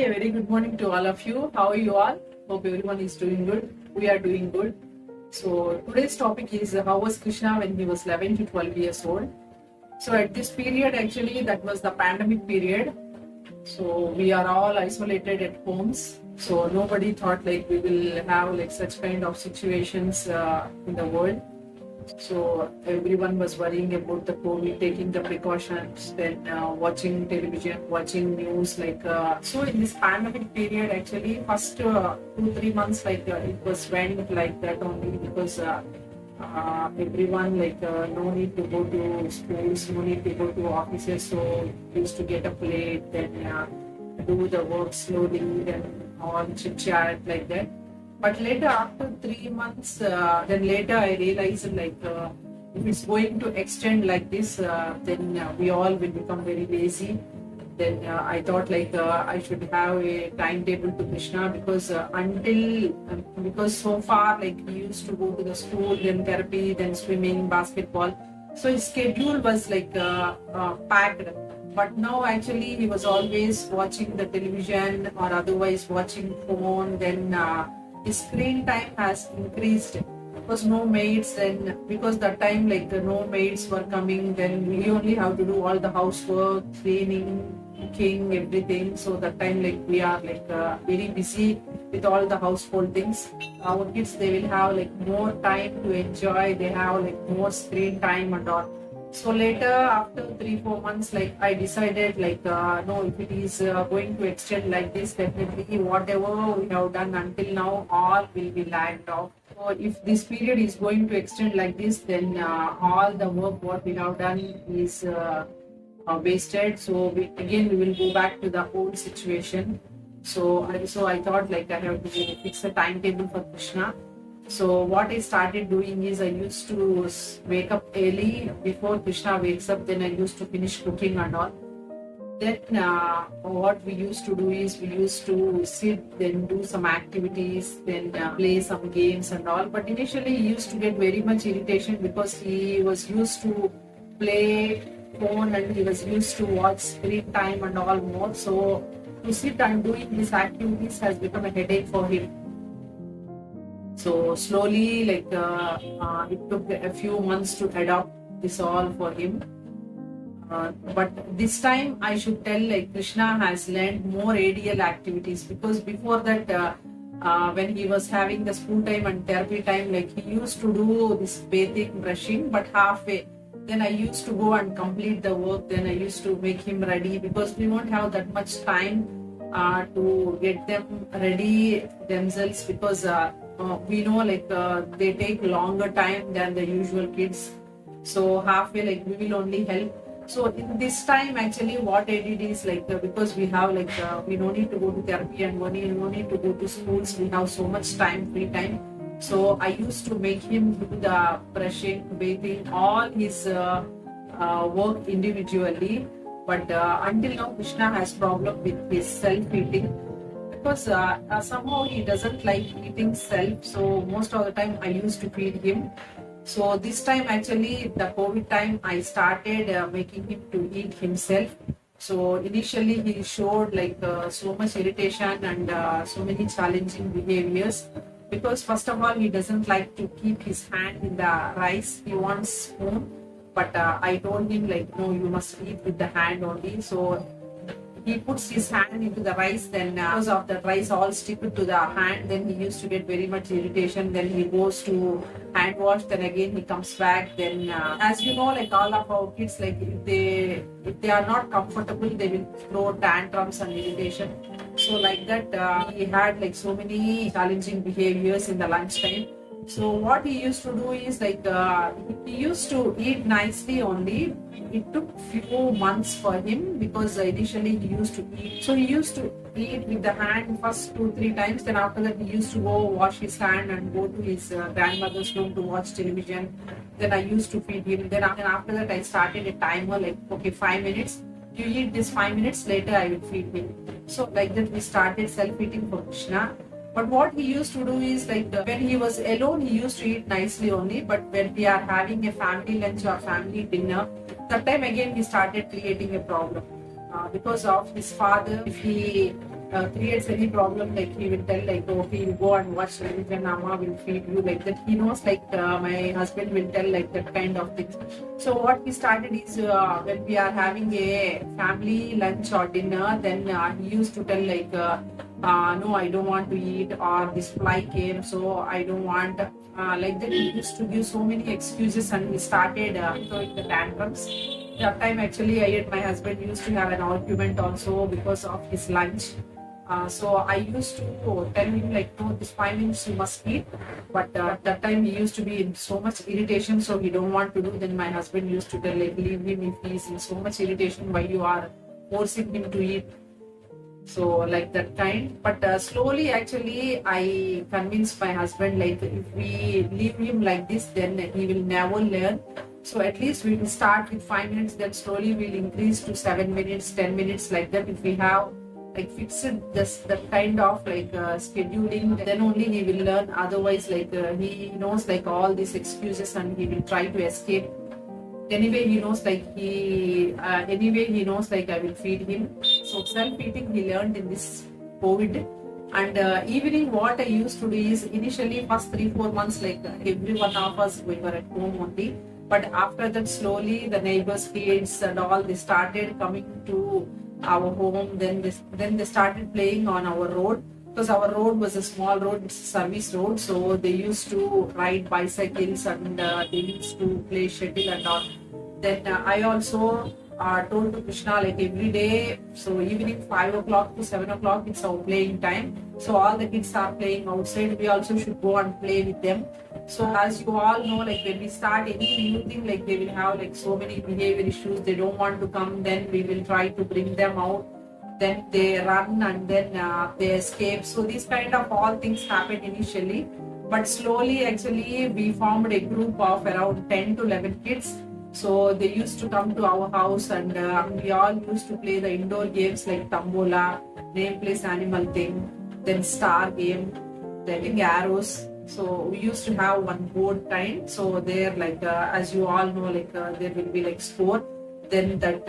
a very good morning to all of you. How are you all? Hope everyone is doing good. We are doing good. So today's topic is how was Krishna when he was 11 to 12 years old. So at this period, actually, that was the pandemic period. So we are all isolated at homes. So nobody thought like we will have like such kind of situations in the world. So everyone was worrying about the COVID, taking the precautions, then watching television, watching news. So in this pandemic period, actually, first 2-3 months, it was went like that only because everyone no need to go to schools, no need to go to offices. So used to get up late, then do the work slowly, then all chit chat like that. But later, after 3 months, then later I realized if it's going to extend like this, then we all will become very lazy. Then I thought I should have a timetable to Krishna because because so far he used to go to the school, then therapy, then swimming, basketball. So his schedule was packed. But now actually he was always watching the television or otherwise watching phone. Then his screen time has increased because no maids, and because that time no maids were coming, then we only have to do all the housework, cleaning, cooking, everything. So that time we are very busy with all the household things. Our kids, they will have more time to enjoy, they have more screen time and all. So later, after 3-4 months, I decided no, if it is going to extend like this, definitely whatever we have done until now, all will be lagged off. So if this period is going to extend like this, then all the work what we have done is wasted. So we will go back to the old situation. So I thought I have to fix a timetable for Krishna. So what I started doing is I used to wake up early before Krishna wakes up. Then I used to finish cooking and all. Then what we used to do is we used to sit, then do some activities, then play some games and all. But initially he used to get very much irritation because he was used to play phone and he was used to watch screen time and all more. So to sit and doing these activities has become a headache for him. So slowly, it took a few months to adopt this all for him. But this time I should tell Krishna has learned more ADL activities, because before that when he was having the school time and therapy time, he used to do this bathing, brushing, but halfway. Then I used to go and complete the work. Then I used to make him ready because we won't have that much time to get them ready themselves, because we know they take longer time than the usual kids. So halfway we will only help. So in this time actually what I did is because we have we don't need to go to therapy and we don't need to go to schools, we have so much time, free time. So I used to make him do the brushing, bathing, all his work individually. But until now Krishna has problem with his self-eating, because somehow he doesn't like eating self. So most of the time I used to feed him. So this time actually the COVID time I started making him to eat himself. So initially he showed so much irritation and so many challenging behaviors, because first of all he doesn't like to keep his hand in the rice, he wants spoon. But I told him no, you must eat with the hand only. So he puts his hand into the rice, then because of the rice all stick to the hand, then he used to get very much irritation. Then he goes to hand wash, then again he comes back. Then as you know, all of our kids, if they are not comfortable, they will throw tantrums and irritation. So like that he had so many challenging behaviors in the lunchtime. So what he used to do is he used to eat nicely only. It took few months for him because initially he used to eat. So he used to eat with the hand first 2-3 times. Then after that he used to go wash his hand and go to his grandmother's room to watch television. Then I used to feed him. Then after that I started a timer okay, 5 minutes. You eat this 5 minutes, later I will feed him. So like that we started self-eating for Krishna. But what he used to do is when he was alone, he used to eat nicely only. But when we are having a family lunch or family dinner, that time again he started creating a problem. Because of his father, if he creates any problem, like he will tell like, okay, you go and watch television, Amma will feed you, like that. He knows like my husband will tell like that kind of things. So what we started is when we are having a family lunch or dinner, then he used to tell like, no, I don't want to eat, or this fly came, so I don't want. Like that, he used to give so many excuses, and we started throwing the tantrums. That time, actually, I and my husband used to have an argument also because of his lunch. So I used to tell him like, no, this 5 minutes you must eat. But that time he used to be in so much irritation, so he don't want to do. Then my husband used to tell like, leave him if he is in so much irritation. Why you are forcing him to eat? So like that kind. But slowly, actually, I convinced my husband like, if we leave him like this, then he will never learn. So at least we will start with 5 minutes, then slowly we'll increase to 7 minutes, 10 minutes, like that. If we have like fixed this that kind of like scheduling, then only he will learn. Otherwise, like he knows like all these excuses and he will try to escape. Anyway, he knows like he knows like I will feed him. So self-feeding he learned in this COVID. And evening, what I used to do is, initially first 3-4 months, like every one of us, we were at home only. But after that, slowly the neighbors' kids and all, they started coming to our home. Then they started playing on our road, because our road was a small road, it's a service road. So they used to ride bicycles, and they used to play shuttle and all. Then I also told to Krishna like every day, so evening 5 o'clock to 7 o'clock, it's our playing time. So all the kids are playing outside, we also should go and play with them. So as you all know, like when we start any new thing, like they will have like so many behavior issues, they don't want to come, then we will try to bring them out. Then they run, and then they escape. So these kind of all things happen initially. But slowly, actually, we formed a group of around 10 to 11 kids. So they used to come to our house, and we all used to play the indoor games like Tambola, name place animal thing, then star game, then arrows. So we used to have one board kind. So there, like as you all know, like there will be like score. Then that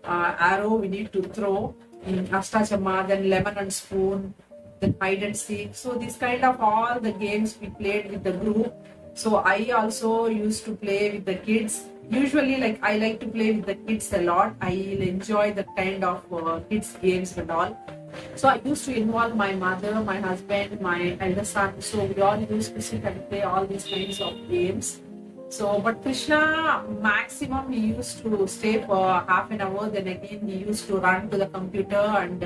arrow we need to throw, Astachama, then lemon and spoon, then hide and seek. So these kind of all the games we played with the group. So I also used to play with the kids. Usually, like I like to play with the kids a lot. I enjoy the kind of kids games and all. So I used to involve my mother, my husband, my elder son. So we all used to sit and play all these kinds of games. So, but Krishna, maximum he used to stay for half an hour. Then again, he used to run to the computer, and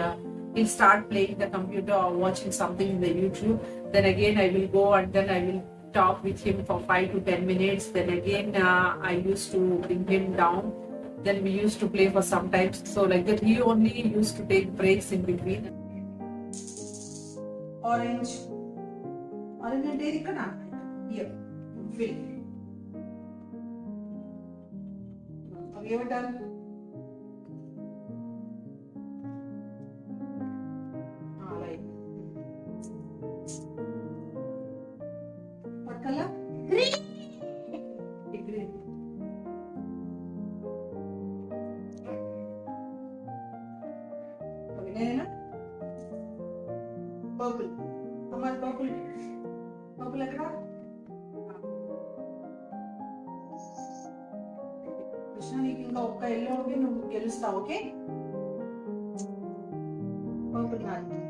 he'll start playing the computer or watching something in the YouTube. Then again, I will go, and then I will talk with him for 5 to 10 minutes. Then again, I used to bring him down. Then we used to play for some time. So like that, he only used to take breaks in between. Orange. Orange and dairy kana? Here. Fill. Okay, we're done. Like. What color? Green. Green. Purple. How much purple? Purple ekada? Krishna, నీకు ఇంకా ఒక్క yellow ఉంటే నువ్వు గెలుస్తావు, okay? Purple నాది.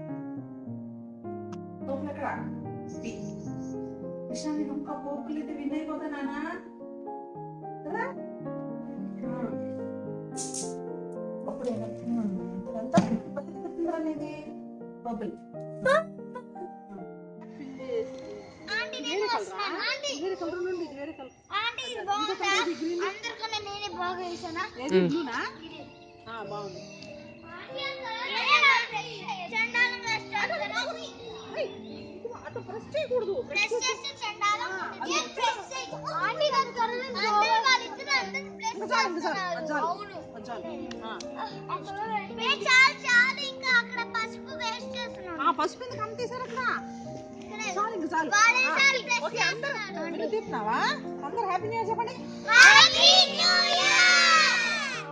Purple ఎక్కడ? కృష్ణ, నేను ఇంకా purple అయితే విన్ అయిపోతా నానా కదా? అప్పుడు ఎంత పర్పుల్ అనేది పర్పుల్. బాగుంది. అటు ప్రెస్ చేయకూడదు. పసుపు ఎందుకు అంత తీసారు అక్కడ? చాలు ఇంకా చాలు. ఓకే, అందరూ తీస్తున్నావా? అందరూ హ్యాపీ న్యూ ఇయర్ చెప్పండి.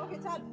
ఓకే చాలు.